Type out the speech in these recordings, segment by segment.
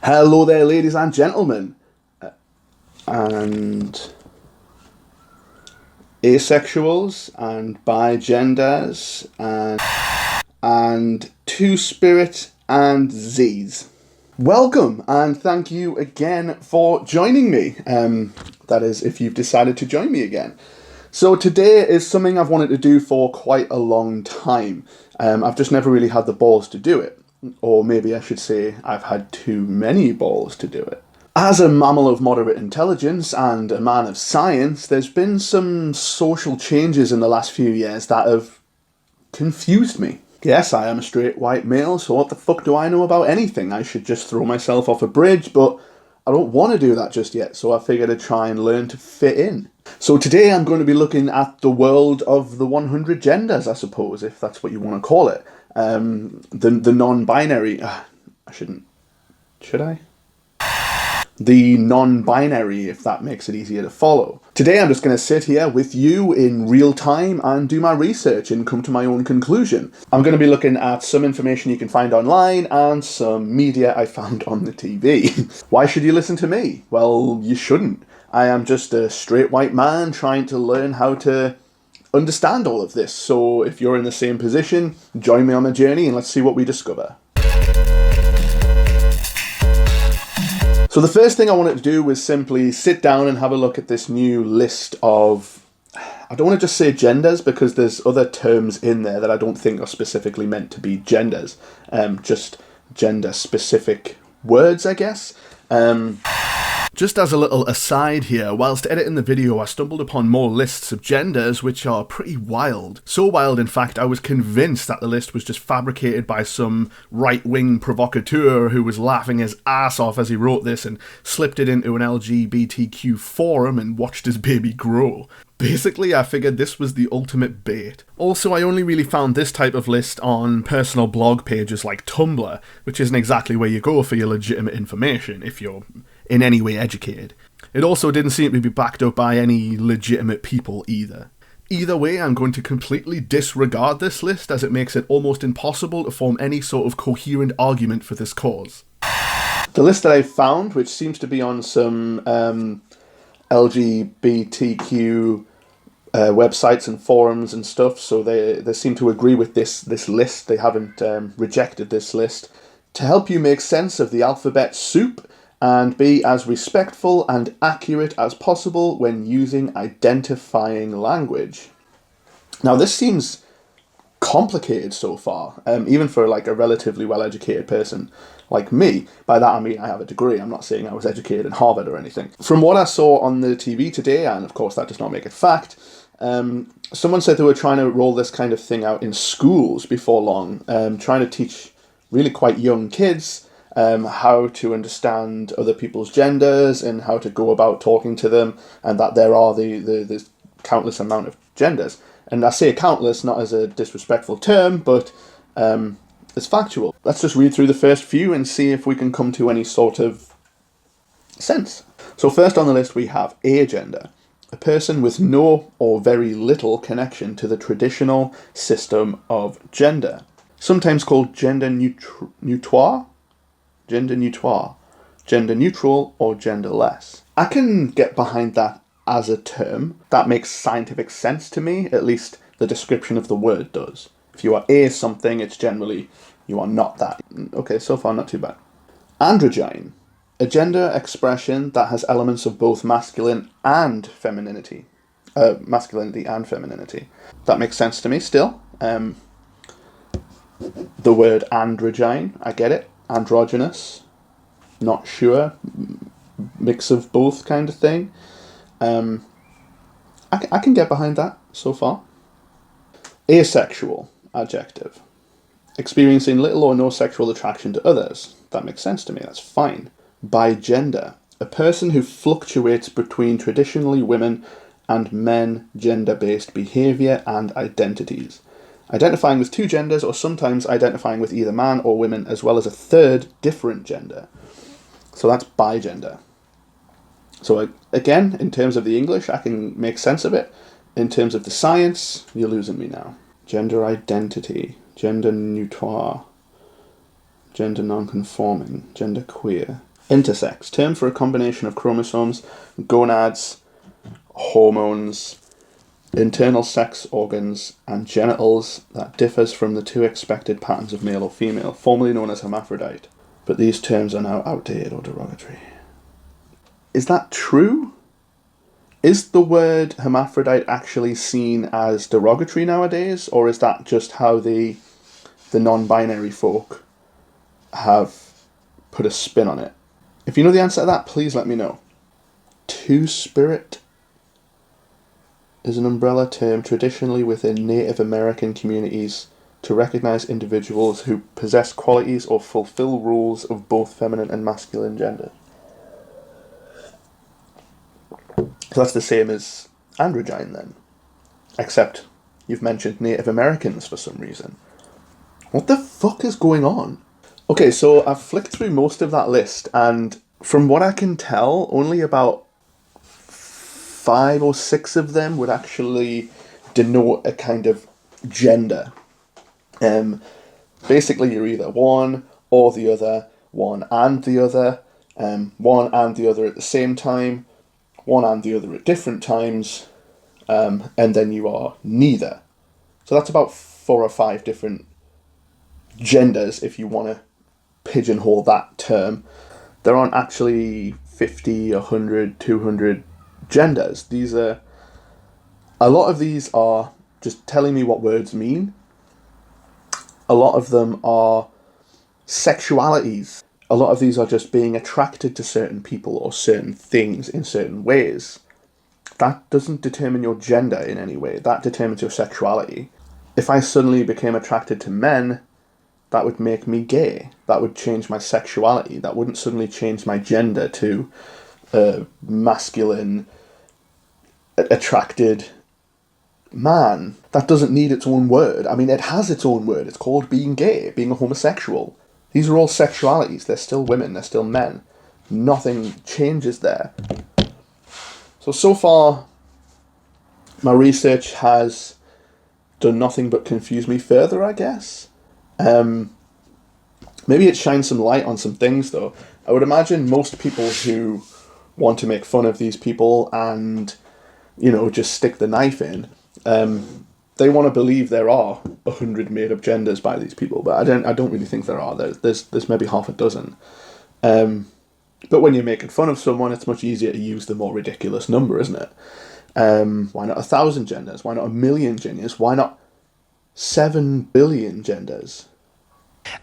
Hello there, ladies and gentlemen, and asexuals, and bigenders, and two-spirit, and Z's. Welcome, and thank you again for joining me. That is, if you've decided to join me again. So today is something I've wanted to do for quite a long time. I've just never really had the balls to do it. Or maybe I should say I've had too many balls to do it. As a mammal of moderate intelligence and a man of science, there's been some social changes in the last few years that have confused me. Yes, I am a straight white male, so what the fuck do I know about anything? I should just throw myself off a bridge, but I don't want to do that just yet, so I figured I'd try and learn to fit in. So today I'm going to be looking at the world of the 100 genders, I suppose, if that's what you want to call it. The non-binary, should I? The non-binary, if that makes it easier to follow. Today I'm just going to sit here with you in real time and do my research and come to my own conclusion. I'm going to be looking at some information you can find online and some media I found on the TV. Why should you listen to me? Well, you shouldn't. I am just a straight white man trying to learn how to understand all of this. So if you're in the same position, join me on the journey and let's see what we discover. So the first thing I wanted to do was simply sit down and have a look at this new list of, I don't want to just say genders because there's other terms in there that I don't think are specifically meant to be genders, just gender specific words, I guess. Just as a little aside here, whilst editing the video I stumbled upon more lists of genders which are pretty wild. So wild in fact I was convinced that the list was just fabricated by some right-wing provocateur who was laughing his ass off as he wrote this and slipped it into an LGBTQ forum and watched his baby grow. Basically, I figured this was the ultimate bait. Also, I only really found this type of list on personal blog pages like Tumblr, which isn't exactly where you go for your legitimate information if you're in any way educated. It also didn't seem to be backed up by any legitimate people either. Either way, I'm going to completely disregard this list as it makes it almost impossible to form any sort of coherent argument for this cause. The list that I found, which seems to be on some LGBTQ websites and forums and stuff, so they seem to agree with this list. They haven't rejected this list. To help you make sense of the alphabet soup and be as respectful and accurate as possible when using identifying language. Now this seems complicated so far, even for like a relatively well-educated person like me. By that I mean I have a degree. I'm not saying I was educated in Harvard or anything. From what I saw on the TV today, and of course that does not make it fact, someone said they were trying to roll this kind of thing out in schools before long, trying to teach really quite young kids how to understand other people's genders and how to go about talking to them, and that there are the countless amount of genders. And I say countless not as a disrespectful term, but it's factual. Let's just read through the first few and see if we can come to any sort of sense. So first on the list we have agender, a person with no or very little connection to the traditional system of gender, sometimes called gender neutral, gender neutral, or genderless. I can get behind that as a term. That makes scientific sense to me, at least the description of the word does. If you are a something, it's generally you are not that. Okay, so far not too bad. Androgyne, a gender expression that has elements of both masculine and femininity. Masculinity and femininity. That makes sense to me still. The word androgyne, I get it. Androgynous, not sure, mix of both kind of thing. I can get behind that so far. Asexual, adjective. Experiencing little or no sexual attraction to others. That makes sense to me, that's fine. Bigender, a person who fluctuates between traditionally women and men gender-based behaviour and identities. Identifying with two genders or sometimes identifying with either man or women as well as a third different gender. So that's bigender. So again, in terms of the English, I can make sense of it. In terms of the science, you're losing me now. Gender identity, gender neutral, gender non-conforming, gender queer. Intersex, term for a combination of chromosomes, gonads, hormones, internal sex organs, and genitals that differs from the two expected patterns of male or female, formerly known as hermaphrodite. But these terms are now outdated or derogatory. Is that true? Is the word hermaphrodite actually seen as derogatory nowadays, or is that just how the non-binary folk have put a spin on it? If you know the answer to that, please let me know. Two-spirit is an umbrella term traditionally within Native American communities to recognize individuals who possess qualities or fulfill roles of both feminine and masculine gender. So that's the same as androgyne then, except you've mentioned Native Americans for some reason. What the fuck is going on? Okay, so I've flicked through most of that list, and from what I can tell, only about 5 or 6 of them would actually denote a kind of gender. Basically, you're either one or the other, one and the other, one and the other at the same time, one and the other at different times, and then you are neither. So that's about 4 or 5 different genders, if you want to pigeonhole that term. There aren't actually 50, 100, 200 genders. A lot of these are just telling me what words mean. A lot of them are sexualities. A lot of these are just being attracted to certain people or certain things in certain ways. That doesn't determine your gender in any way. That determines your sexuality. If I suddenly became attracted to men, that would make me gay. That would change my sexuality. That wouldn't suddenly change my gender to masculine, attracted man. That doesn't need its own word. I mean, it has its own word. It's called being gay, being a homosexual. These are all sexualities. They're still women. They're still men. Nothing changes there. So far, my research has done nothing but confuse me further, I guess. Maybe it shines some light on some things, though. I would imagine most people who want to make fun of these people and, just stick the knife in, they want to believe there are 100 made-up genders by these people, but I don't really think there are. There's maybe half a dozen. But when you're making fun of someone, it's much easier to use the more ridiculous number, isn't it? Why not 1,000 genders? Why not 1,000,000 genders? Why not 7 billion genders?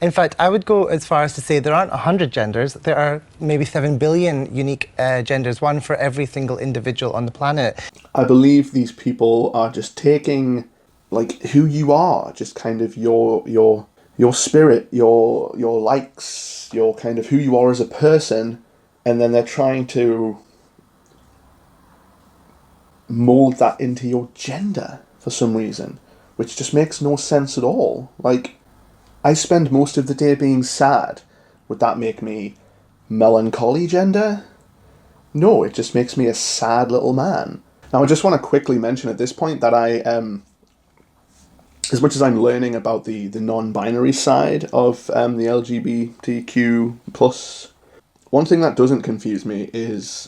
In fact, I would go as far as to say there aren't 100 genders. There are maybe 7 billion unique genders, one for every single individual on the planet. I believe these people are just taking, who you are, just kind of your spirit, your likes, your kind of who you are as a person, and then they're trying to mold that into your gender for some reason, which just makes no sense at all. I spend most of the day being sad. Would that make me melancholy gender? No, it just makes me a sad little man. Now, I just want to quickly mention at this point that I, as much as I'm learning about the non-binary side of the LGBTQ+, one thing that doesn't confuse me is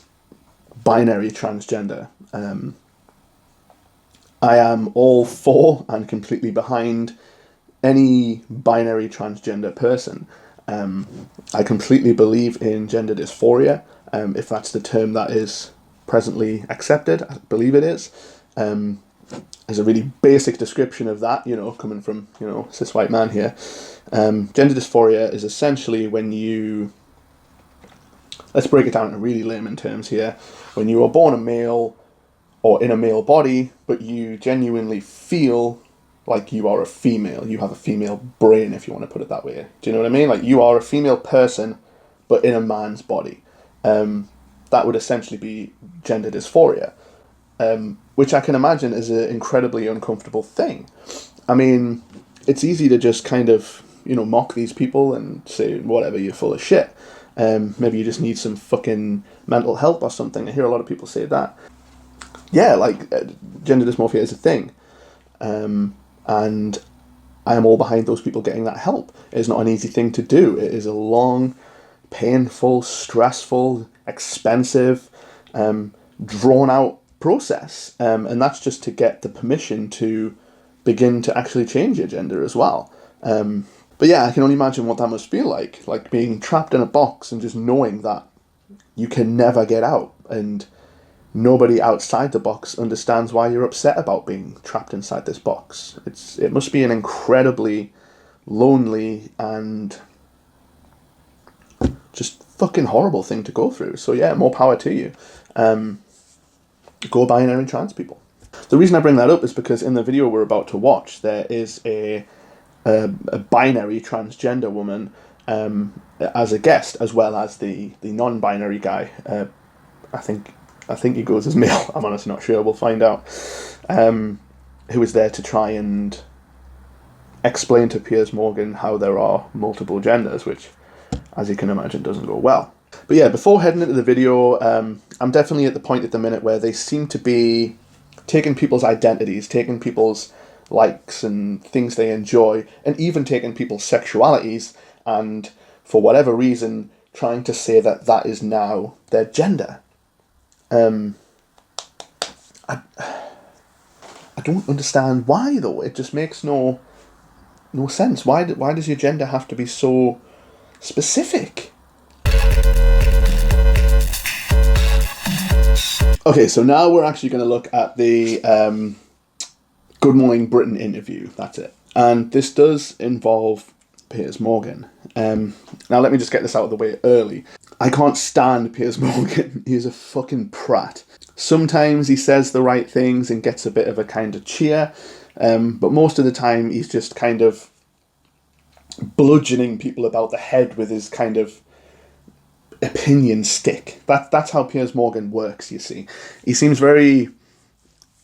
binary transgender. I am all for and completely behind any binary transgender person. I completely believe in gender dysphoria, if that's the term that is presently accepted. I believe it is. There's a really basic description of that, coming from, cis white man here. Gender dysphoria is essentially when you, let's break it down in really layman terms here, when you are born a male or in a male body, but you genuinely feel like you are a female. You have a female brain, if you want to put it that way. Do you know what I mean? You are a female person, but in a man's body. That would essentially be gender dysphoria, which I can imagine is an incredibly uncomfortable thing. I mean, it's easy to just kind of, mock these people and say, whatever, you're full of shit. Maybe you just need some fucking mental help or something. I hear a lot of people say that. Yeah, gender dysmorphia is a thing. And I am all behind those people getting that help. It's not an easy thing to do. It is a long, painful, stressful, expensive, drawn out process. And that's just to get the permission to begin to actually change your gender as well. But yeah, I can only imagine what that must feel like being trapped in a box and just knowing that you can never get out, and nobody outside the box understands why you're upset about being trapped inside this box. It must be an incredibly lonely and just fucking horrible thing to go through. So yeah, more power to you. Go binary trans people. The reason I bring that up is because in the video we're about to watch, there is a binary transgender woman as a guest, as well as the non-binary guy. I think he goes as male. I'm honestly not sure. We'll find out. Who is there to try and explain to Piers Morgan how there are multiple genders, which, as you can imagine, doesn't go well. But yeah, before heading into the video, I'm definitely at the point at the minute where they seem to be taking people's identities, taking people's likes and things they enjoy, and even taking people's sexualities, and for whatever reason, trying to say that that is now their gender. I don't understand why, though. It just makes no sense. Why does your gender have to be so specific? Okay, so now we're actually going to look at the Good Morning Britain interview. That's it. And this does involve Piers Morgan. Now let me just get this out of the way early. I can't stand Piers Morgan. He's a fucking prat. Sometimes he says the right things and gets a bit of a kind of cheer, but most of the time he's just kind of bludgeoning people about the head with his kind of opinion stick. That's how Piers Morgan works, you see. He seems very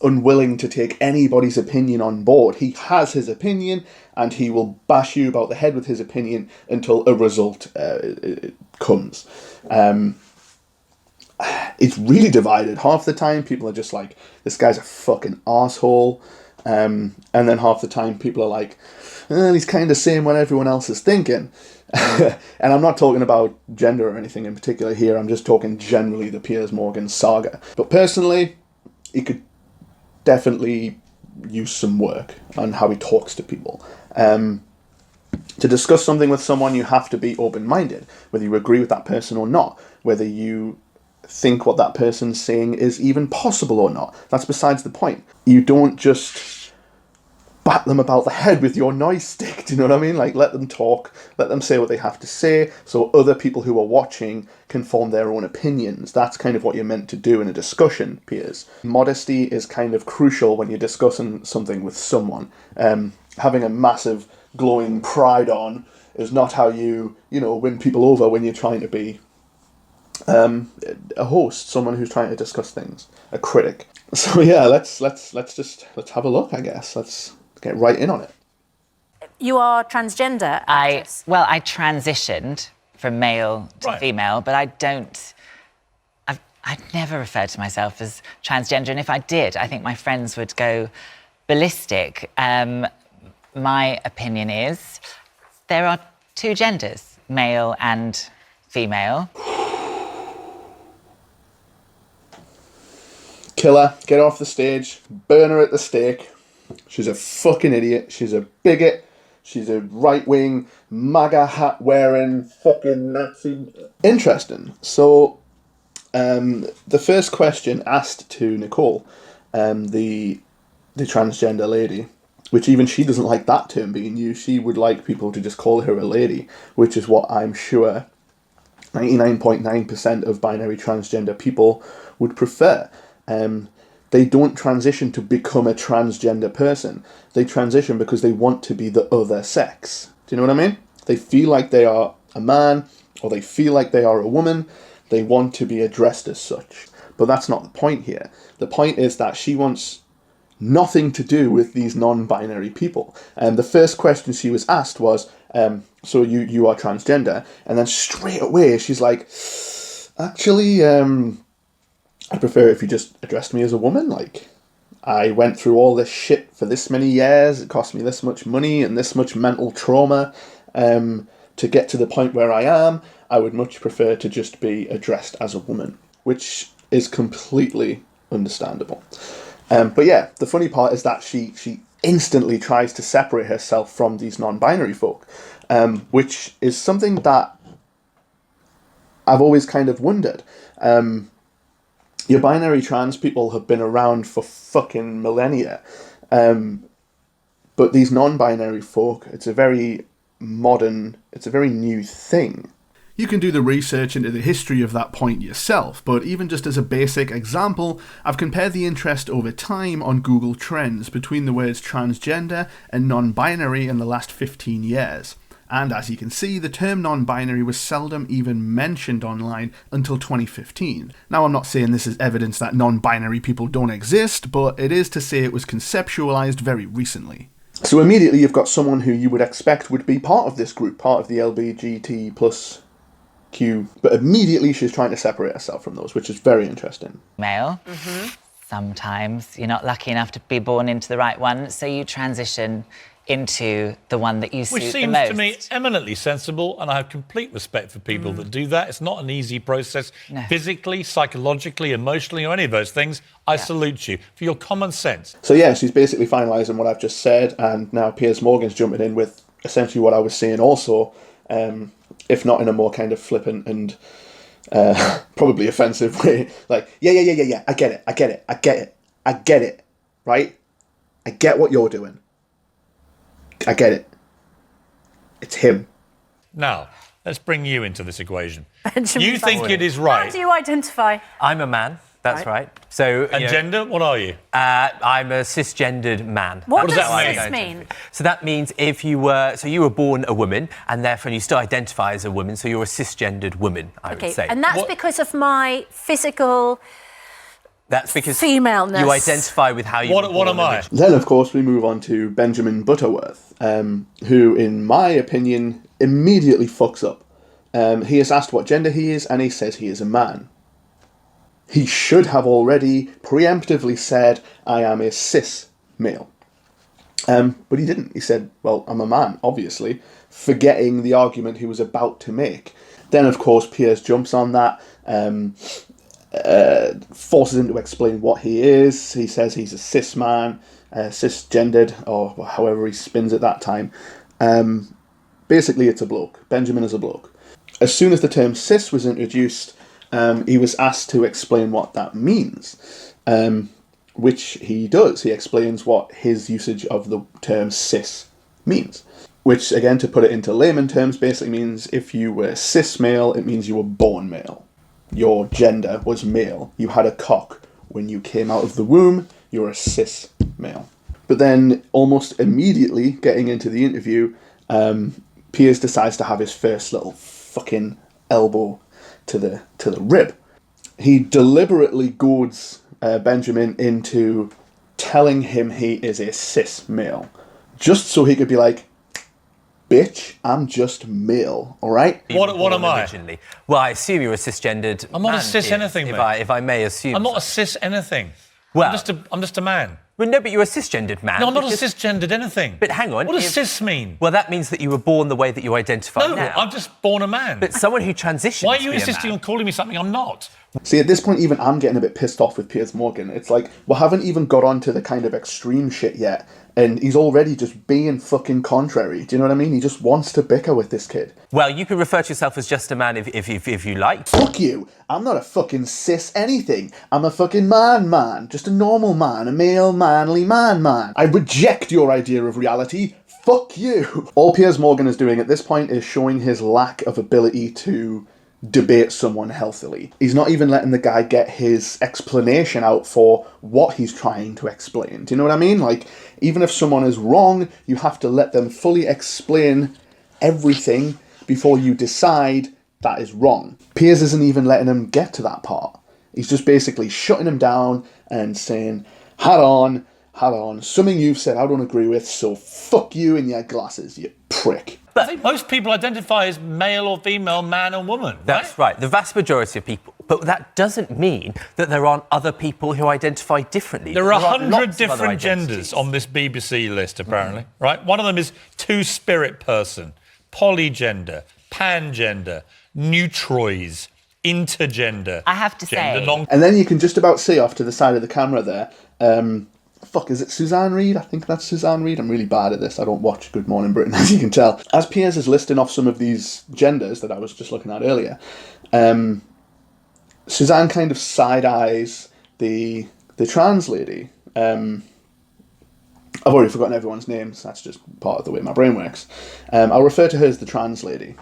unwilling to take anybody's opinion on board. He has his opinion, and he will bash you about the head with his opinion until a result comes. It's really divided. Half the time people are just like, this guy's a fucking arsehole. And then half the time people are like, he's kind of saying what everyone else is thinking. And I'm not talking about gender or anything in particular here. I'm just talking generally the Piers Morgan saga. But personally, he could definitely use some work on how he talks to people. To discuss something with someone, you have to be open-minded, whether you agree with that person or not, whether you think what that person's saying is even possible or not. That's besides the point. You don't just bat them about the head with your noise stick, do you know what I mean? Like, let them talk, let them say what they have to say, so other people who are watching can form their own opinions. That's kind of what you're meant to do in a discussion, Piers. Modesty is kind of crucial when you're discussing something with someone. Having a massive glowing pride on is not how you win people over when you're trying to be a host, someone who's trying to discuss things, a critic. So yeah, let's have a look, I guess. Let's get right in on it. You are transgender actress. I transitioned from male to female, but I'd never referred to myself as transgender, and if I did, I think my friends would go ballistic. My opinion is there are two genders, male and female. Kill her, get her off the stage, burn her at the stake. She's a fucking idiot, she's a bigot, she's a right-wing, MAGA hat-wearing fucking Nazi. Interesting. So, the first question asked to Nicole, the transgender lady, which even she doesn't like that term being used. She would like people to just call her a lady, which is what I'm sure 99.9% of binary transgender people would prefer. They don't transition to become a transgender person. They transition because they want to be the other sex. Do you know what I mean? They feel like they are a man, or they feel like they are a woman. They want to be addressed as such. But that's not the point here. The point is that she wants nothing to do with these non-binary people. And the first question she was asked was, so you are transgender? And then straight away she's like, actually, I prefer if you just addressed me as a woman. Like, I went through all this shit for this many years. It cost me this much money and this much mental trauma to get to the point where I am. I would much prefer to just be addressed as a woman, which is completely understandable. But yeah, the funny part is that she instantly tries to separate herself from these non-binary folk, which is something that I've always kind of wondered. Your binary trans people have been around for fucking millennia. But these non-binary folk, it's a very new thing. You can do the research into the history of that point yourself, but even just as a basic example, I've compared the interest over time on Google Trends between the words transgender and non-binary in the last 15 years. And as you can see, the term non-binary was seldom even mentioned online until 2015. Now, I'm not saying this is evidence that non-binary people don't exist, but it is to say it was conceptualized very recently. So immediately you've got someone who you would expect would be part of this group, part of the LBGT plus Q, but immediately she's trying to separate herself from those, which is very interesting. Male. Sometimes you're not lucky enough to be born into the right one, so you transition into the one that you suit the most. Which seems to me eminently sensible, and I have complete respect for people that do that. It's not an easy process, physically, psychologically, emotionally, or any of those things. I salute you for your common sense. So yeah, she's basically finalising what I've just said, and now Piers Morgan's jumping in with essentially what I was saying also, if not in a more kind of flippant and probably offensive way. Like, yeah, I get it, right? I get what you're doing. I get it. It's him. Now, let's bring you into this equation. Benjamin, You think it is right. How do you identify? I'm a man. That's right. So, And gender, what are you? I'm a cisgendered man. What does that cis mean? So that means if you were born a woman, and therefore you still identify as a woman, so you're a cisgendered woman, I would say. And that's because of my physical That's because femaleness. you identify with how you were born. What am I? originally. Then, of course, we move on to Benjamin Butterworth, who, in my opinion, immediately fucks up. He is asked what gender he is, and he says he is a man. He should have already preemptively said, I am a cis male. But he didn't. He said, well, I'm a man, obviously, forgetting the argument he was about to make. Then, of course, Piers jumps on that, forces him to explain what he is. He says he's a cis man, cisgendered, or however he spins at that time. Basically, it's a bloke. Benjamin is a bloke. As soon as the term cis was introduced, he was asked to explain what that means, which he does. He explains what his usage of the term cis means, which, again, to put it into layman terms, basically means if you were cis male, it means you were born male. Your gender was male. You had a cock. When you came out of the womb, you're a cis male. But then, almost immediately, getting into the interview, Piers decides to have his first little fucking elbow to the rib. He deliberately goads Benjamin into telling him he is a cis male, just so he could be like, bitch, I'm just male, all right? What am I? Originally. Well, I assume you're a cisgendered I'm not a man, cis Piers, anything, if mate. if I may assume. I'm not a cis anything. Well, I'm just a man. Well, no, but you're a cisgendered man. No, I'm not a because- cisgendered anything. But hang on. What does cis mean? Well, that means that you were born the way that you identify No, now. I'm just born a man. But someone who transitions Why are to you be a insisting man- on calling me something I'm not? See, at this point, even I'm getting a bit pissed off with Piers Morgan. It's like, we haven't even got onto the kind of extreme shit yet, and he's already just being fucking contrary. Do you know what I mean? He just wants to bicker with this kid. Well, you can refer to yourself as just a man if you like. Fuck you! I'm not a fucking cis anything. I'm a fucking man. Just a normal man. A male, manly man. I reject your idea of reality. Fuck you! All Piers Morgan is doing at this point is showing his lack of ability to debate someone healthily. He's not even letting the guy get his explanation out for what he's trying to explain. Do you know what I mean? Like, even if someone is wrong, you have to let them fully explain everything before you decide that is wrong. Piers isn't even letting him get to that part. He's just basically shutting him down and saying, hold on, something you've said I don't agree with, so fuck you and your glasses, you prick. I think most people identify as male or female, man or woman. That's right. The vast majority of people. But that doesn't mean that there aren't other people who identify differently. There are aren't 100 lots of other different identities. genders on this BBC list, apparently, right? One of them is two-spirit person, polygender, pangender, neutroids, intergender. I have to gender say. And then you can just about see off to the side of the camera there. Is it Suzanne Reid? I think that's Suzanne Reid. I'm really bad at this. I don't watch Good Morning Britain, as you can tell. As Piers is listing off some of these genders that I was just looking at earlier, Suzanne kind of side-eyes the trans lady. I've already forgotten everyone's names. That's just part of the way my brain works. I'll refer to her as the trans lady.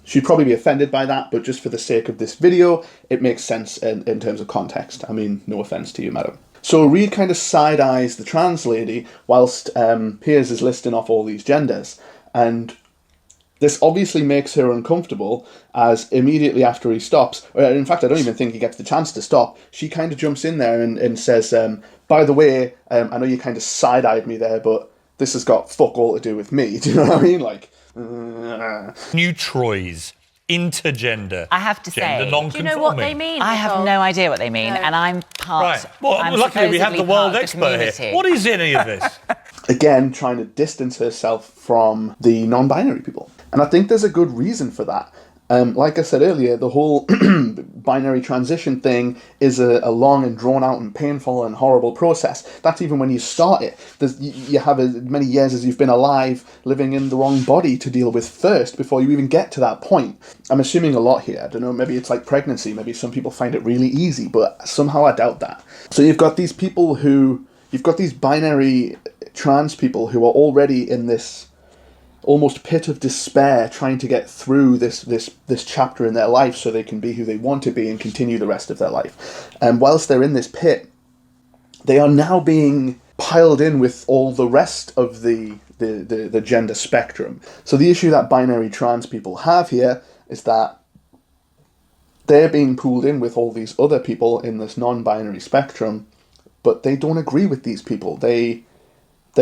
She'd probably be offended by that, but just for the sake of this video, it makes sense in terms of context. I mean, no offence to you, madam. So Reid kind of side-eyes the trans lady whilst Piers is listing off all these genders. And this obviously makes her uncomfortable, as immediately after he stops, or in fact I don't even think he gets the chance to stop, she kind of jumps in there and says, by the way, I know you kind of side-eyed me there, but this has got fuck all to do with me. Do you know what I mean? Like, Neutroids, intergender. I have to say, gender non-conforming. Do you know what they mean? I have Nicole? no idea what they mean, No. and I'm part. Right. Well, I'm luckily we have the supposedly world part of expert here. community. What is any of this? again, trying to distance herself from the non-binary people. And I think there's a good reason for that. Like I said earlier, the whole binary transition thing is a long and drawn out and painful and horrible process. That's even when you start it. You have as many years as you've been alive living in the wrong body to deal with first before you even get to that point. I'm assuming a lot here. I don't know, maybe it's like pregnancy. Maybe some people find it really easy, but somehow I doubt that. So you've got these people you've got these binary trans people who are already in this almost pit of despair, trying to get through this chapter in their life so they can be who they want to be and continue the rest of their life. And whilst they're in this pit, they are now being piled in with all the rest of the gender spectrum. So the issue that binary trans people have here is that they're being pulled in with all these other people in this non-binary spectrum, but they don't agree with these people. They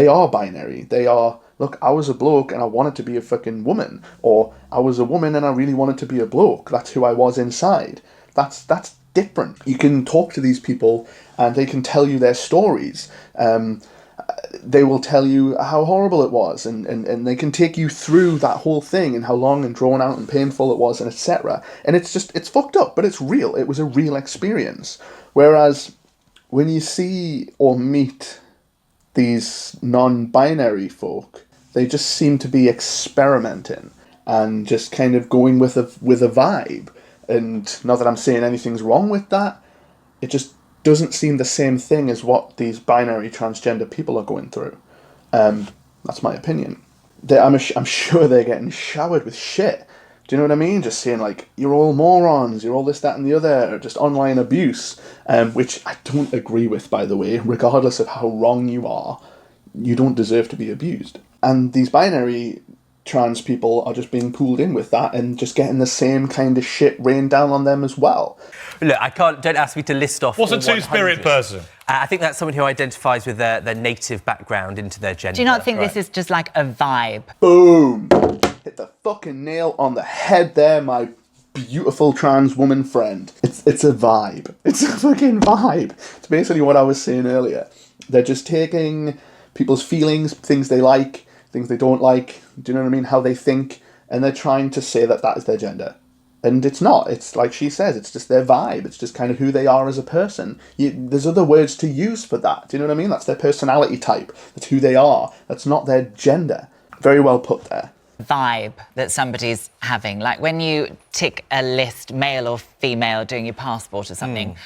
are binary. They are, look, I was a bloke and I wanted to be a fucking woman. Or I was a woman and I really wanted to be a bloke. That's who I was inside. That's different. You can talk to these people and they can tell you their stories. They will tell you how horrible it was, and they can take you through that whole thing and how long and drawn out and painful it was, and etc. And it's fucked up, but it's real. It was a real experience. Whereas when you see or meet these non-binary folk, they just seem to be experimenting and just kind of going with a vibe. And not that I'm saying anything's wrong with that, it just doesn't seem the same thing as what these binary transgender people are going through. That's my opinion. I'm sure they're getting showered with shit. Do you know what I mean? Just saying, like, you're all morons, you're all this, that, and the other, or just online abuse, which I don't agree with, by the way. Regardless of how wrong you are, you don't deserve to be abused. And these binary trans people are just being pulled in with that and just getting the same kind of shit rained down on them as well. Look, don't ask me to list off. What's a all two-spirit 100. person? I think that's someone who identifies with their native background into their gender. Do you not think right? this is just like a vibe? Boom! Hit the fucking nail on the head there, my beautiful trans woman friend. It's a vibe. It's a fucking vibe. It's basically what I was saying earlier. They're just taking people's feelings, things they like, things they don't like, do you know what I mean, how they think, and they're trying to say that is their gender. And it's not. It's like she says, it's just their vibe. It's just kind of who they are as a person. There's other words to use for that. Do you know what I mean? That's their personality type. That's who they are. That's not their gender. Very well put there. Vibe that somebody's having. Like when you tick a list, male or female, doing your passport or something,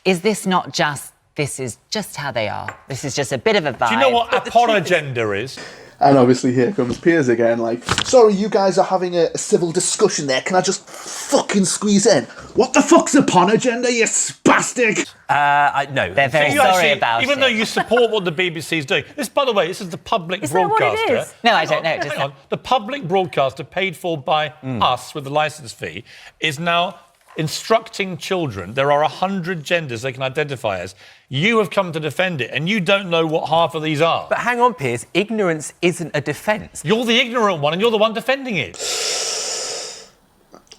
is this not just, this is just how they are? This is just a bit of a vibe. Do you know what aporogender is? And obviously here comes Piers again, like, sorry, you guys are having a civil discussion there. Can I just fucking squeeze in? What the fuck's a pornogender, you spastic? No. They're very You sorry actually, about even it. though you support what the BBC is doing. This, by the way, this is the public Is that what it broadcaster. is? No, I don't know. Just Hang on. The public broadcaster paid for by us with the licence fee is now instructing children. There are 100 genders they can identify as. You have come to defend it, and you don't know what half of these are. But hang on, Piers. Ignorance isn't a defence. You're the ignorant one, and you're the one defending it.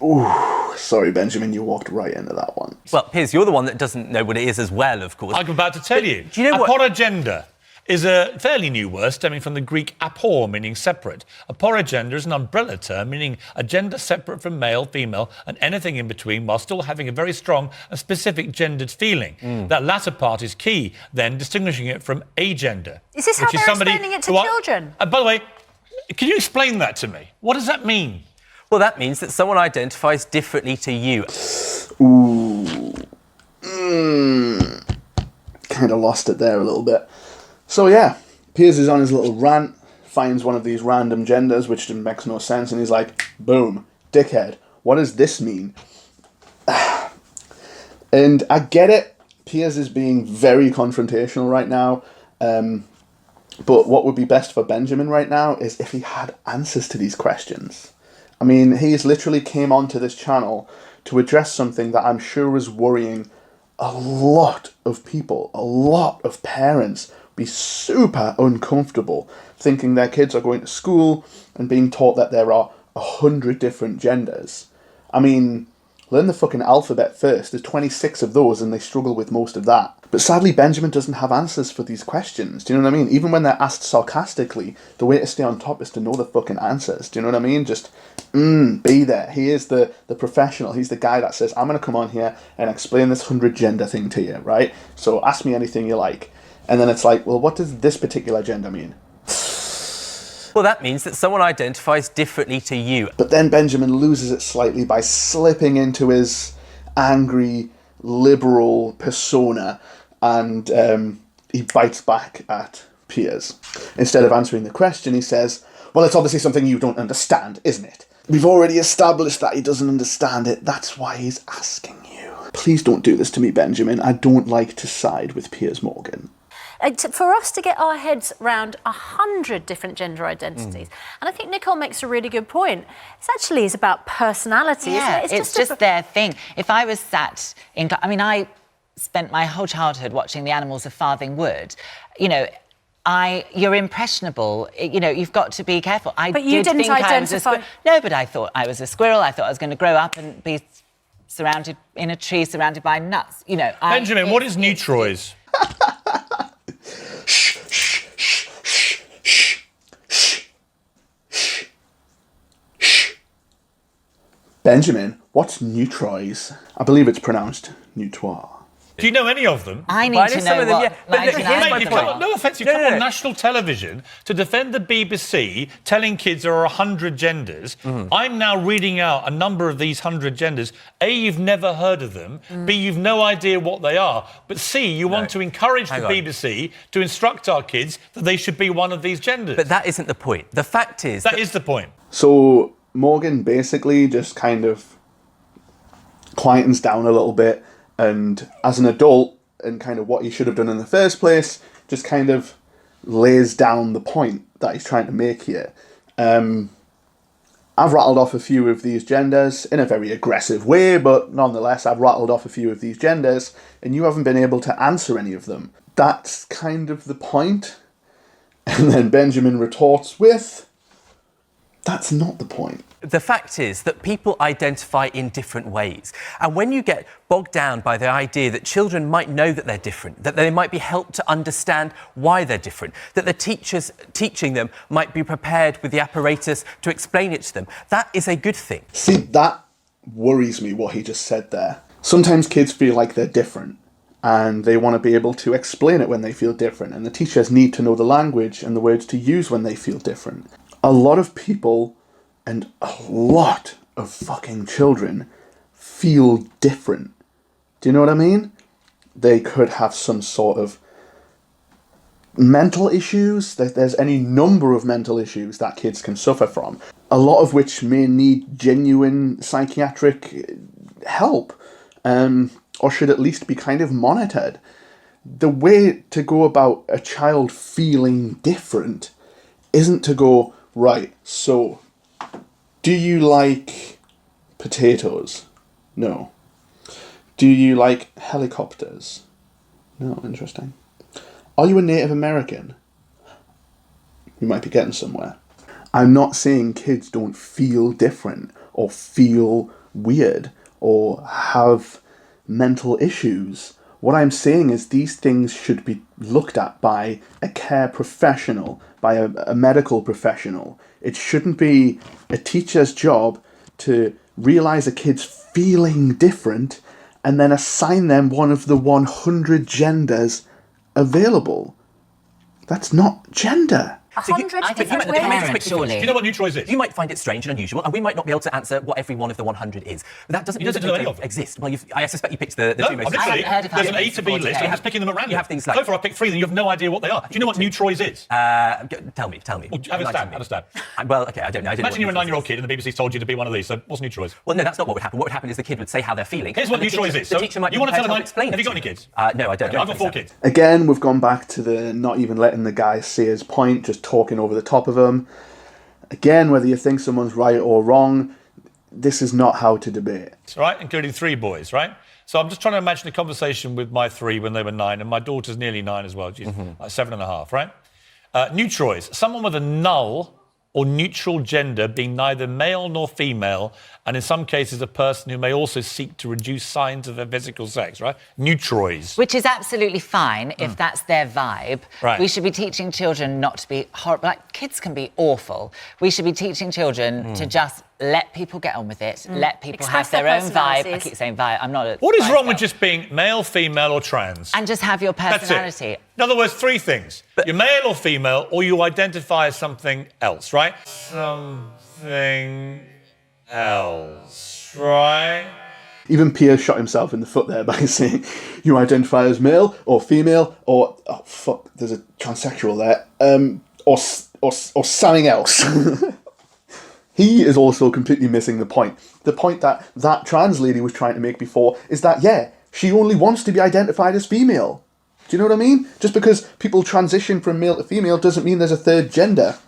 Ooh, sorry, Benjamin, you walked right into that one. Well, Piers, you're the one that doesn't know what it is as well, of course. I'm about to tell you. Do you know what? Aporogender. is a fairly new word stemming from the Greek apor, meaning separate. Aporigender is an umbrella term meaning a gender separate from male, female, and anything in between, while still having a very strong and specific gendered feeling. That latter part is key, then, distinguishing it from agender. Is this how they're explaining it to children? By the way, can you explain that to me? What does that mean? Well, that means that someone identifies differently to you. Ooh. Kind of lost it there a little bit. So yeah, Piers is on his little rant, finds one of these random genders which makes no sense, and he's like, boom, dickhead, what does this mean? And I get it, Piers is being very confrontational right now, but what would be best for Benjamin right now is if he had answers to these questions. I mean, he's literally came onto this channel to address something that I'm sure is worrying a lot of people, a lot of parents be super uncomfortable thinking their kids are going to school and being taught that there are 100 different genders. I mean, learn the fucking alphabet first. There's 26 of those and they struggle with most of that. But sadly, Benjamin doesn't have answers for these questions. Do you know what I mean? Even when they're asked sarcastically, the way to stay on top is to know the fucking answers. Do you know what I mean? Just, be there. He is the professional. He's the guy that says, I'm going to come on here and explain this 100 gender thing to you, right? So ask me anything you like. And then it's like, well, what does this particular gender mean? Well, that means that someone identifies differently to you. But then Benjamin loses it slightly by slipping into his angry, liberal persona, and he bites back at Piers. Instead of answering the question, he says, well, it's obviously something you don't understand, isn't it? We've already established that he doesn't understand it. That's why he's asking you. Please don't do this to me, Benjamin. I don't like to side with Piers Morgan. For us to get our heads around 100 different gender identities, and I think Nicole makes a really good point. It's actually about personality, Yeah, isn't it? it's just their thing. If I was sat in... I mean, I spent my whole childhood watching The Animals of Farthing Wood. You know, you're impressionable. You know, you've got to be careful. But you didn't identify... No, but I thought I was a squirrel. I thought I was going to grow up and be surrounded in a tree, surrounded by nuts. You know, Benjamin, what is neutrois? Benjamin, what's neutrois? I believe it's pronounced neutrois. Do you know any of them? I need to know what... But here's my point. No offence, you come on national television to defend the BBC, telling kids there are 100 genders. I'm now reading out a number of these 100 genders. A, you've never heard of them. B, you've no idea what they are. But C, you want to encourage the BBC to instruct our kids that they should be one of these genders. But that isn't the point. The fact is... That is the point. So Morgan basically just kind of quietens down a little bit, and as an adult, and kind of what he should have done in the first place, just kind of lays down the point that he's trying to make here. I've rattled off a few of these genders in a very aggressive way, but nonetheless, I've rattled off a few of these genders, and you haven't been able to answer any of them. That's kind of the point. And then Benjamin retorts with, that's not the point. The fact is that people identify in different ways. And when you get bogged down by the idea that children might know that they're different, that they might be helped to understand why they're different, that the teachers teaching them might be prepared with the apparatus to explain it to them, that is a good thing. See, that worries me, what he just said there. Sometimes kids feel like they're different, and they want to be able to explain it when they feel different, and the teachers need to know the language and the words to use when they feel different. A lot of people and a lot of fucking children feel different. Do you know what I mean? They could have some sort of mental issues. There's any number of mental issues that kids can suffer from, a lot of which may need genuine psychiatric help, or should at least be kind of monitored. The way to go about a child feeling different isn't to go, right, so do you like potatoes? No. Do you like helicopters? No, interesting. Are you a Native American? We might be getting somewhere. I'm not saying kids don't feel different or feel weird or have mental issues. What I'm saying is these things should be looked at by a care professional, by a medical professional. It shouldn't be a teacher's job to realise a kid's feeling different and then assign them one of the 100 genders available. That's not gender. 100 I think different that's the ways. parent, surely. Do you know what new choice is? You might find it strange and unusual, and we might not be able to answer what every one of the 100 is. But that doesn't mean that know they any don't of them. exist. Well, I suspect you picked the No, two most... I'm literally, I haven't heard of there's an how A to B it's list, I'm today. just picking them at random. You have things like- So far I've picked 3, then you have no idea what they are. Do you know what new choice is? Tell me. Well, have a stab, have a stab. Well, okay, I don't know. I don't know Imagine you're a what new 9-year-old choice kid and the BBC's told you to be one of these, so what's new choice? is. Well, no, that's not what would happen. What would happen is the kid would say how they're feeling. Here's what and new the choice teacher- is. The So teacher might you be want to tell prepared them, help explain have you it got to any you. kids? No, I don't. Okay, I've got 4 kids. Again, we've gone back to the not even letting the guy say his point, just talking over the top of him. Again, whether you think someone's right or wrong, this is not how to debate. Right, including 3 boys, right? So I'm just trying to imagine a conversation with my 3 when they were 9, and my daughter's nearly 9 as well. She's like 7.5, right? New choice: someone with a null or neutral gender, being neither male nor female, and in some cases a person who may also seek to reduce signs of their physical sex, right? Neutroids. Which is absolutely fine if that's their vibe. Right. We should be teaching children not to be horrible. Like, kids can be awful. We should be teaching children to just let people get on with it, let people Express have their their own vibe. I personalities. keep saying vibe, I'm not a... What is vibe wrong with girl. just being male, female, or trans? And just have your That's personality. it. In other words, 3 things. You're male or female, or you identify as something else, right? Something else, right? Even Piers shot himself in the foot there by saying, you identify as male or female or, oh fuck, there's a transsexual there, or something else. He is also completely missing the point. The point that that trans lady was trying to make before is that, yeah, she only wants to be identified as female. Do you know what I mean? Just because people transition from male to female doesn't mean there's a third gender.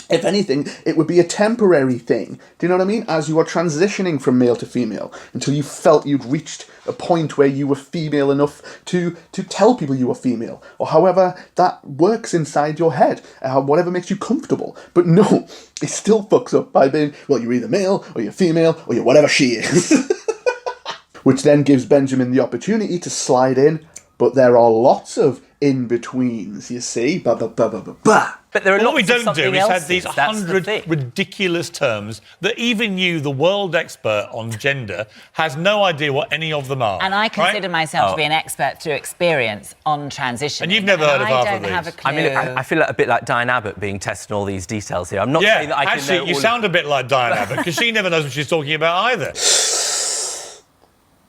If anything, it would be a temporary thing. Do you know what I mean? As you are transitioning from male to female, until you felt you'd reached a point where you were female enough to tell people you were female, or however that works inside your head, whatever makes you comfortable. But no, it still fucks up by being, well, you're either male, or you're female, or you're whatever she is. Which then gives Benjamin the opportunity to slide in, but there are lots of in-betweens, you see? Ba ba ba ba ba ba. But there are What we lots of don't do something is have else's, these that's the 100 thing. ridiculous terms that even you, the world expert on gender, has no idea what any of them are. And I consider right? myself to be an expert through experience on transition. And you've never heard of half of I don't these. have a clue. I mean, I feel a bit like Diane Abbott being tested on all these details here. I'm not saying that I can know actually, you all sound a bit like Diane Abbott, because she never knows what she's talking about either.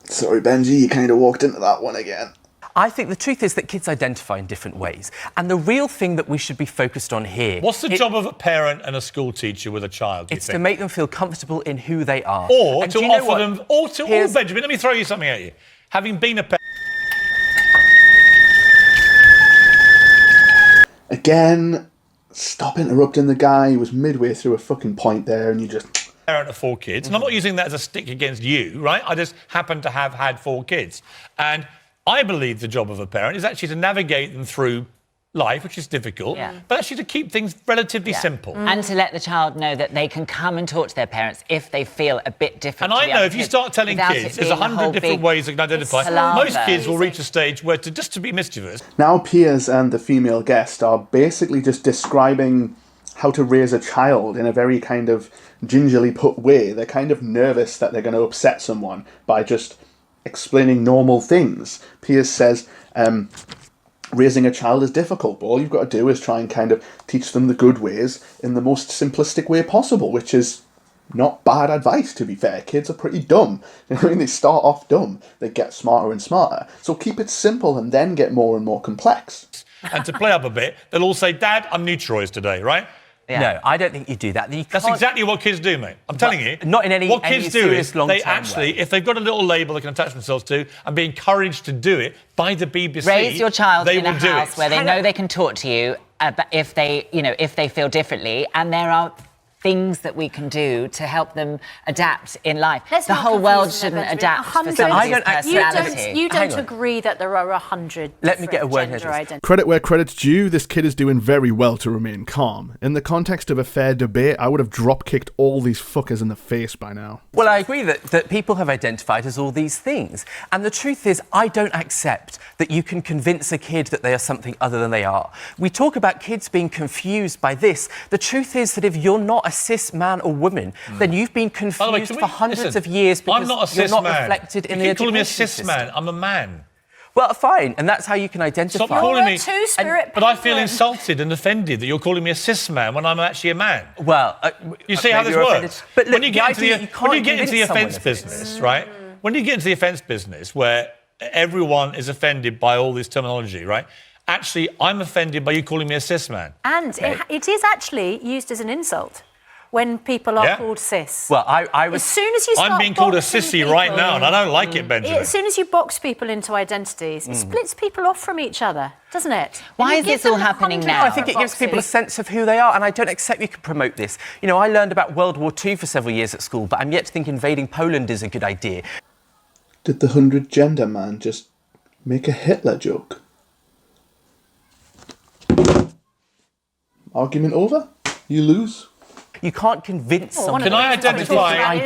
Sorry, Benji, you kind of walked into that one again. I think the truth is that kids identify in different ways. And the real thing that we should be focused on here... What's the job of a parent and a school teacher with a child, do you It's think? to make them feel comfortable in who they are. Or And to do you know offer what? them... Or Here's- Benjamin, let me throw you something at you. Having been a parent... Again, stop interrupting the guy. He was midway through a fucking point there and you just... parent of 4 kids, and I'm not using that as a stick against you, right? I just happen to have had 4 kids. And I believe the job of a parent is actually to navigate them through life, which is difficult, but actually to keep things relatively simple. And to let the child know that they can come and talk to their parents if they feel a bit different. And to I the know other if you kids, start telling without kids it there's being a 100 whole different big ways they can identify, palaver. most kids will reach a stage where just to be mischievous. Now Piers and the female guest are basically just describing how to raise a child in a very kind of gingerly put way. They're kind of nervous that they're going to upset someone by just explaining normal things. Piers says, raising a child is difficult, but all you've got to do is try and kind of teach them the good ways in the most simplistic way possible, which is not bad advice, to be fair. Kids are pretty dumb. You know what I mean? They start off dumb. They get smarter and smarter. So keep it simple and then get more and more complex. And to play up a bit, they'll all say, Dad, I'm neutroids today, right? No, I don't think you do that. That's exactly what kids do, mate. I'm telling you. Not in any What kids do serious is long-term they actually, way. if they've got a little label they can attach themselves to and be encouraged to do it by the BBC, Raise your child they in a will do house it. where they know they can talk to you if they, if they feel differently. And there are things that we can do to help them adapt in life. Let's The not whole confuse world them, shouldn't Benjamin. adapt for 100 somebody's You personality. You Hang don't on. agree that there are 100 Let me get a word different here. gender identities. Credit where credit's due, this kid is doing very well to remain calm. In the context of a fair debate, I would have drop-kicked all these fuckers in the face by now. Well, I agree that people have identified as all these things. And the truth is, I don't accept that you can convince a kid that they are something other than they are. We talk about kids being confused by this. The truth is that if you're not a cis man or woman, then you've been By the way, confused can for we- hundreds listen, of years because I'm not a you're cis not man. reflected in you the keep calling me a education cis system. man. I'm a man. Well, fine, and that's how you can identify. Stop calling me. Two-spirit But I feel penguin. insulted and offended that you're calling me a cis man when I'm actually a man. Well, You see how maybe this you're works? offended. But look, when you the get into idea the, you can't when you get into the convince someone offence of this. business, right? When you get into the offence business where everyone is offended by all this terminology, right? Actually, I'm offended by you calling me a cis man. And it is actually used as an insult when people are Yeah. called cis. Well, I was... As soon as you start I'm being called a boxing sissy right people- now, and I don't like it, Benjamin. As soon as you box people into identities, it splits people off from each other, doesn't it? Why And you is give this all them happening 100 now? I think it gives people a sense of who they are, and I don't accept you can promote this. You know, I learned about World War II for several years at school, but I'm yet to think invading Poland is a good idea. Did the 100 gender man just make a Hitler joke? Argument over? You lose? You can't convince someone. Can I identify- Can I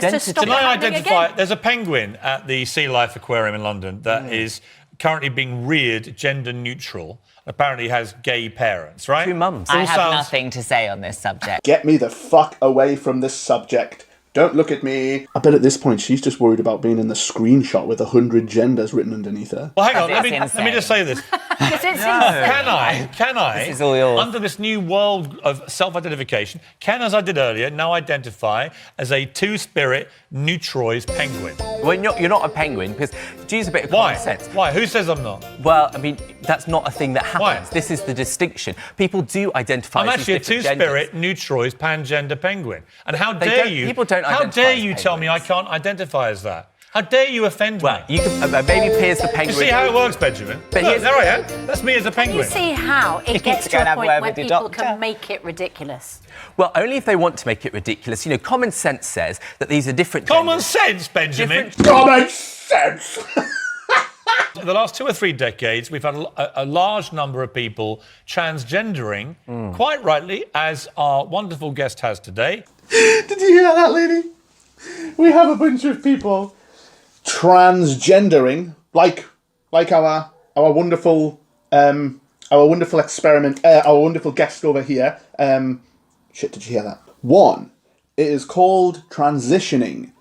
identify? There's a penguin at the Sea Life Aquarium in London that is currently being reared gender neutral. Apparently has gay parents, right? 2 mums. I All have sounds- nothing to say on this subject. Get me the fuck away from this subject. Don't look at me. I bet at this point she's just worried about being in the screenshot with 100 genders written underneath her. Well, hang on. That's Let me just say this. Because it's Can I, This is all yours. under this new world of self-identification, can, as I did earlier, now identify as a two-spirit neutroid penguin? Well, you're not a penguin, because to use a bit of Why? common sense. Why? Who says I'm not? Well, I mean, that's not a thing that happens. Why? This is the distinction. People do identify I'm as actually a these different two-spirit genders. neutroid pangender penguin. And how They dare don't- you? people don't How identify dare as you tell me I penguins. can't identify as that? How dare you offend Well, me? you can maybe Piers the You penguin. see how it works, Benjamin? But Look, here's- there I am. That's me as a You penguin. see how it gets to to go and a have a point word where with your people doctor. can make it ridiculous. Well, only if they want to make it ridiculous. You know, common sense says that these are different Common genders. sense, Benjamin. Different- Common sense! In the last 2 or 3 decades, we've had a large number of people transgendering, quite rightly, as our wonderful guest has today. Did you hear that, lady? We have a bunch of people transgendering, like our wonderful experiment, our wonderful guest over here. Shit, did you hear that? 1, it is called transitioning.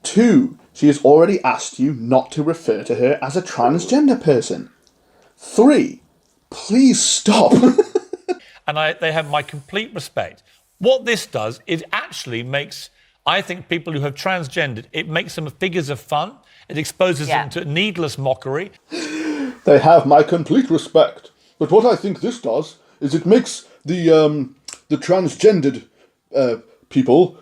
2, she has already asked you not to refer to her as a transgender person. 3, please stop. And they have my complete respect. What this does is actually makes, I think, people who have transgendered, it makes them figures of fun. It exposes Yeah. them to needless mockery. They have my complete respect. But what I think this does is it makes the transgendered people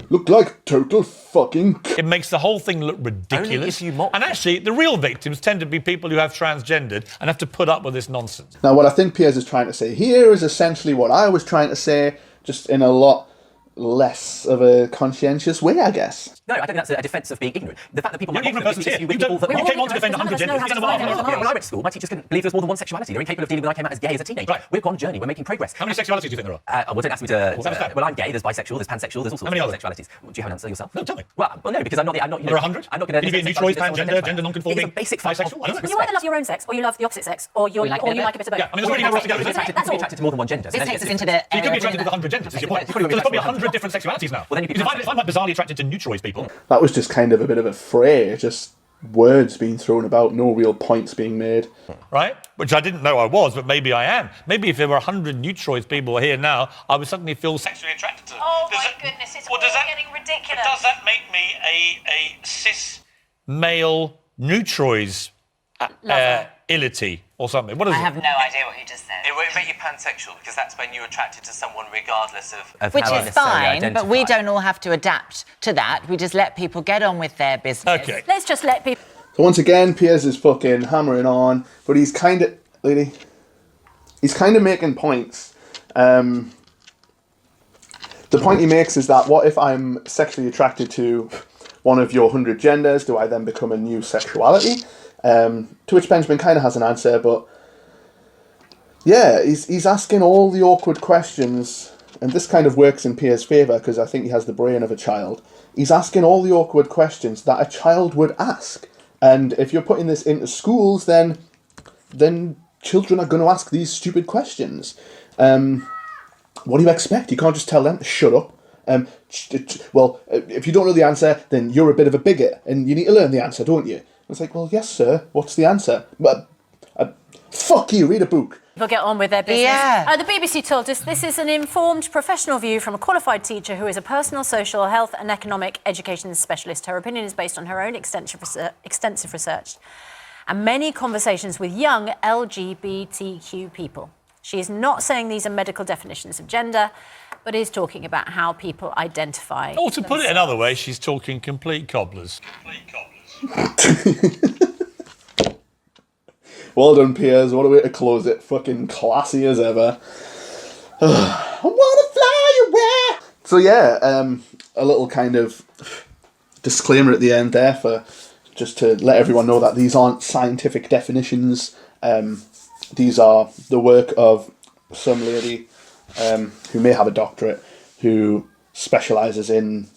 look like total fucking... It makes the whole thing look ridiculous. if you mock And actually, the real victims tend to be people who have transgendered and have to put up with this nonsense. Now, what I think Piers is trying to say here is essentially what I was trying to say, just in a lot less of a conscientious way, I guess. No, I don't think that's a defence of being ignorant. The fact that people You're might an want ignorant to person associate here. you with people that... You came on to defend 100 genders. You don't know what I'm talking When I about. went to school, my teachers couldn't believe there was more than one sexuality. They were incapable of dealing with when I came out as gay as a teenager. Right. We've gone on a journey. We're making progress. How many sexualities do you think there are? Well, don't ask me to... that was that? well, I'm gay. There's bisexual. There's pansexual. There's all sorts How many of others? sexualities. Do you have an answer yourself? No, tell me. Well, no, because I'm not... I'm not. There are 100? I'm not going to... Can you be a neutroid, pansgender, gender non-conforming, It's a basic fact of bisexual? I don't know. You either love your own sex, or you love the opposite sex, or you like a bit of both. Yeah, I mean, there's already no rules together, is there? That's all. attracted to more than one gender. This takes us into the... So you could be attracted to the 100 genders, is your point. So there's probably 100 different sexualities now. Well, then you'd be Because if I'm like bizarrely attracted to neutroid people, That was just kind of a bit of a fray, just words being thrown about, no real points being made. right? Which I didn't know I was, but maybe I am.Maybe if there were 100 neutroids people here now, I would suddenly feel sexually attracted to them. Oh Does my that- goodness, it's well, all does that- getting ridiculous. Does that make me a cis male neutroids Lover. illity or something? What is I it? have no idea what you just said. It won't make you pansexual because that's when you're attracted to someone regardless of Which how they is necessarily fine, but we identify. don't all have to adapt to that. We just let people get on with their business. Okay. Let's just let people. So once again, Piers is fucking hammering on, but he's kind of, lady, he's kind of making points. The The point he makes is that what if I'm sexually attracted to one of your 100 genders? Do I then become a new sexuality? To which Benjamin kind of has an answer, but yeah, he's asking all the awkward questions, and this kind of works in Piers' favour because I think he has the brain of a child. He's asking all the awkward questions that a child would ask, and if you're putting this into schools, then children are going to ask these stupid questions. What do you expect? You can't just tell them to shut up. Well, if you don't know the answer, then you're a bit of a bigot, and you need to learn the answer, don't you? It's like, well, yes, sir. What's the answer? But fuck you. Read a book. They'll get on with their business. Yeah. The BBC told us this is an informed professional view from a qualified teacher who is a personal, social, health and economic education specialist. Her opinion is based on her own extensive research and many conversations with young LGBTQ people. She is not saying these are medical definitions of gender, but is talking about how people identify. Or to put it another way, she's talking complete cobblers. Well done, Piers. What a way to close it. Fucking classy as ever. I wanna fly away. So yeah, a little kind of disclaimer at the end there for just to let everyone know that these aren't scientific definitions. These are the work of some lady who may have a doctorate who specialises in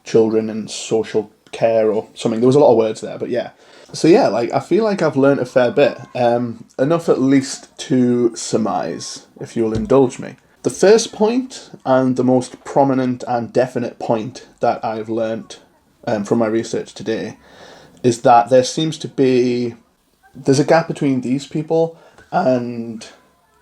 children and social care or something. There was a lot of words there, but yeah. So yeah, like I feel like I've learnt a fair bit. Enough at least to surmise, if you'll indulge me. The first point, and the most prominent and definite point that I've learnt from my research today, is that there's a gap between these people and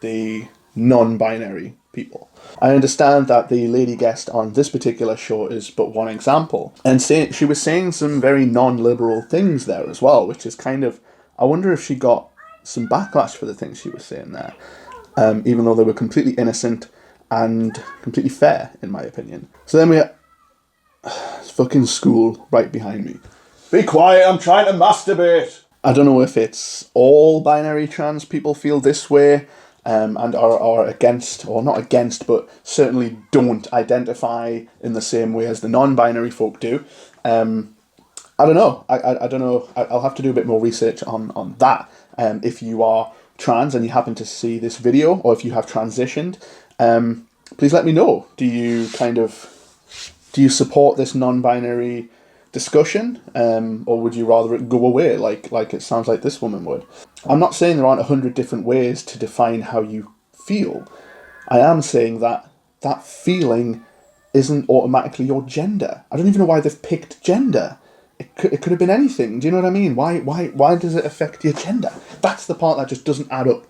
the non-binary people. I understand that the lady guest on this particular show is but one example, and she was saying some very non-liberal things there as well, which is kind of, I wonder if she got some backlash for the things she was saying there, even though they were completely innocent and completely fair, in my opinion. So then we have fucking school right behind me. Be quiet, I'm trying to masturbate. I don't know if it's all binary trans people feel this way, and are against, or not against, but certainly don't identify in the same way as the non-binary folk do. I don't know. I don't know. I'll have to do a bit more research on that. If you are trans and you happen to see this video, or if you have transitioned, please let me know. Do you support this non-binary discussion, or would you rather it go away like it sounds like this woman would? I'm not saying there aren't 100 different ways to define how you feel. I am saying that that feeling isn't automatically your gender. I don't even know why they've picked gender. It could have been anything. Do you know what I mean? Why does it affect your gender? That's the part that just doesn't add up.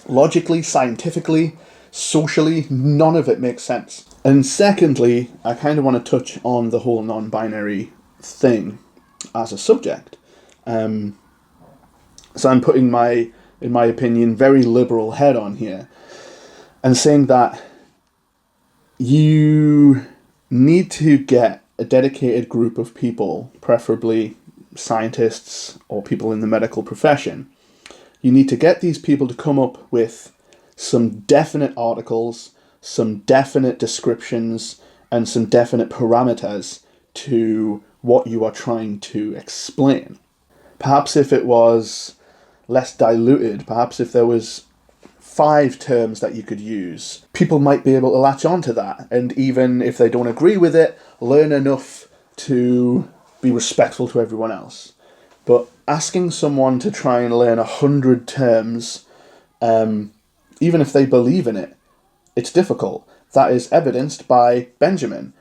Logically, scientifically, socially, none of it makes sense. And secondly, I kind of want to touch on the whole non-binary thing as a subject. So I'm putting in my opinion, very liberal head on here and saying that you need to get a dedicated group of people, preferably scientists or people in the medical profession. You need to get these people to come up with some definite articles, some definite descriptions, and some definite parameters to what you are trying to explain. Perhaps if it was less diluted, perhaps if there was 5 terms that you could use, people might be able to latch onto that, and even if they don't agree with it, learn enough to be respectful to everyone else. But asking someone to try and learn 100 terms, even if they believe in it, it's difficult. That is evidenced by Benjamin.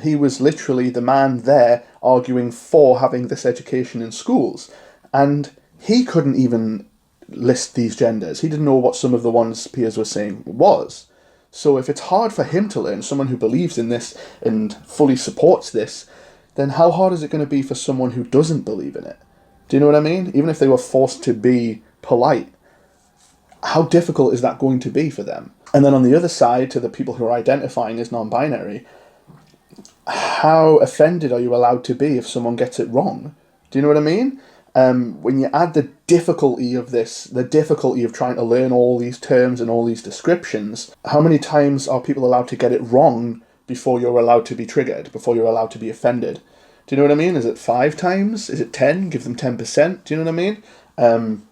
He was literally the man there arguing for having this education in schools, and he couldn't even list these genders. He didn't know what some of the ones Piers was saying was. So if it's hard for him to learn, someone who believes in this and fully supports this, then how hard is it going to be for someone who doesn't believe in it? Do you know what I mean? Even if they were forced to be polite, how difficult is that going to be for them? And then on the other side, to the people who are identifying as non-binary, how offended are you allowed to be if someone gets it wrong? Do you know what I mean? When you add the difficulty of this, the difficulty of trying to learn all these terms and all these descriptions, how many times are people allowed to get it wrong before you're allowed to be triggered, before you're allowed to be offended? Do you know what I mean? Is it 5 times? Is it 10? Give them 10%? Do you know what I mean?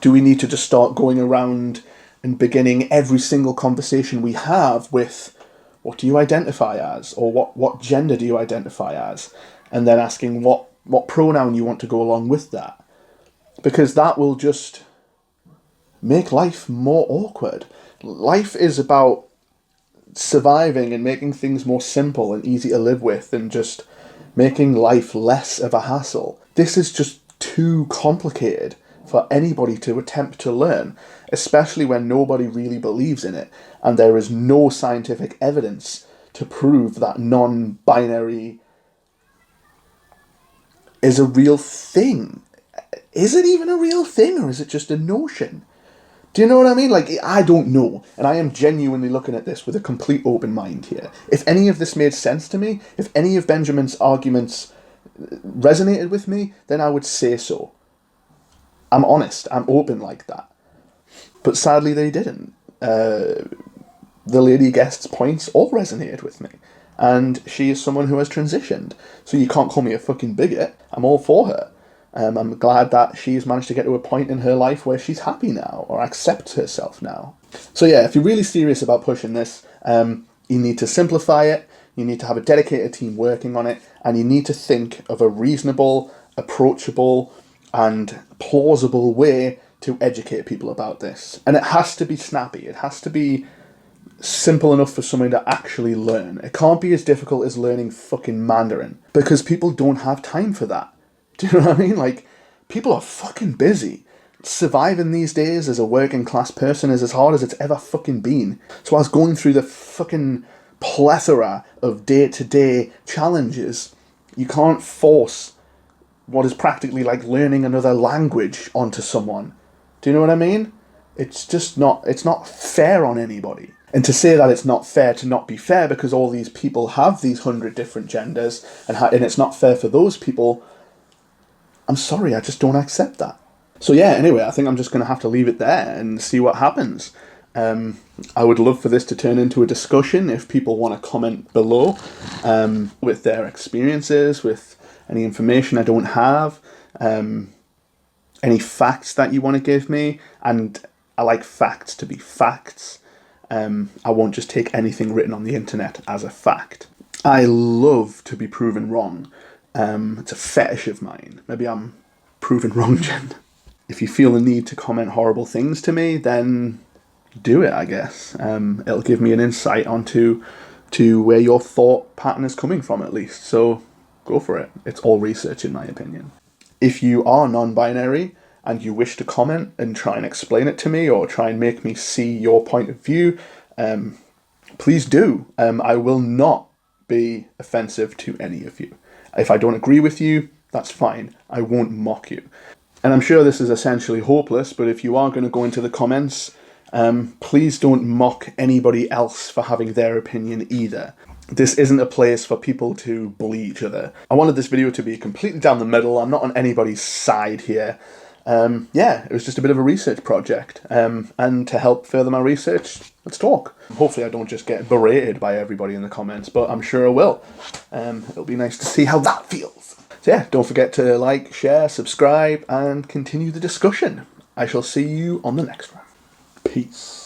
Do we need to just start going around and beginning every single conversation we have with, what do you identify as? Or what gender do you identify as? And then asking what pronoun you want to go along with that. Because that will just make life more awkward. Life is about surviving and making things more simple and easy to live with, and just making life less of a hassle. This is just too complicated for anybody to attempt to learn, especially when nobody really believes in it, and there is no scientific evidence to prove that non-binary is a real thing. Is it even a real thing, or is it just a notion? Do you know what I mean? Like, I don't know. And I am genuinely looking at this with a complete open mind here. If any of this made sense to me, if any of Benjamin's arguments resonated with me, then I would say so. I'm honest. I'm open like that. But sadly, they didn't. The lady guest's points all resonated with me. And she is someone who has transitioned. So you can't call me a fucking bigot. I'm all for her. I'm glad that she's managed to get to a point in her life where she's happy now, or accepts herself now. So yeah, if you're really serious about pushing this, you need to simplify it, you need to have a dedicated team working on it, and you need to think of a reasonable, approachable, and plausible way to educate people about this. And it has to be snappy, it has to be simple enough for someone to actually learn. It can't be as difficult as learning fucking Mandarin, because people don't have time for that. Do you know what I mean? Like, people are fucking busy. Surviving these days as a working class person is as hard as it's ever fucking been. So I was going through the fucking plethora of day-to-day challenges. You can't force what is practically like learning another language onto someone. Do you know what I mean? It's just not, it's not fair on anybody. And to say that it's not fair to not be fair because all these people have these 100 different genders and it's not fair for those people, I'm sorry, I just don't accept that. So yeah, anyway, I think I'm just going to have to leave it there and see what happens. I would love for this to turn into a discussion if people want to comment below with their experiences, with any information I don't have, any facts that you want to give me. And I like facts to be facts. I won't just take anything written on the internet as a fact. I love to be proven wrong. It's a fetish of mine. Maybe I'm proven wrong, Jen. If you feel the need to comment horrible things to me, then do it, I guess. It'll give me an insight onto where your thought pattern is coming from, at least. So go for it. It's all research, in my opinion. If you are non-binary and you wish to comment and try and explain it to me, or try and make me see your point of view, please do. I will not be offensive to any of you. If I don't agree with you, that's fine. I won't mock you. And I'm sure this is essentially hopeless, but if you are going to go into the comments, please don't mock anybody else for having their opinion either. This isn't a place for people to bully each other. I wanted this video to be completely down the middle. I'm not on anybody's side here. Yeah, it was just a bit of a research project. And to help further my research, let's talk. Hopefully I don't just get berated by everybody in the comments, but I'm sure I will. It'll be nice to see how that feels. So yeah, don't forget to like, share, subscribe, and continue the discussion. I shall see you on the next one. Peace.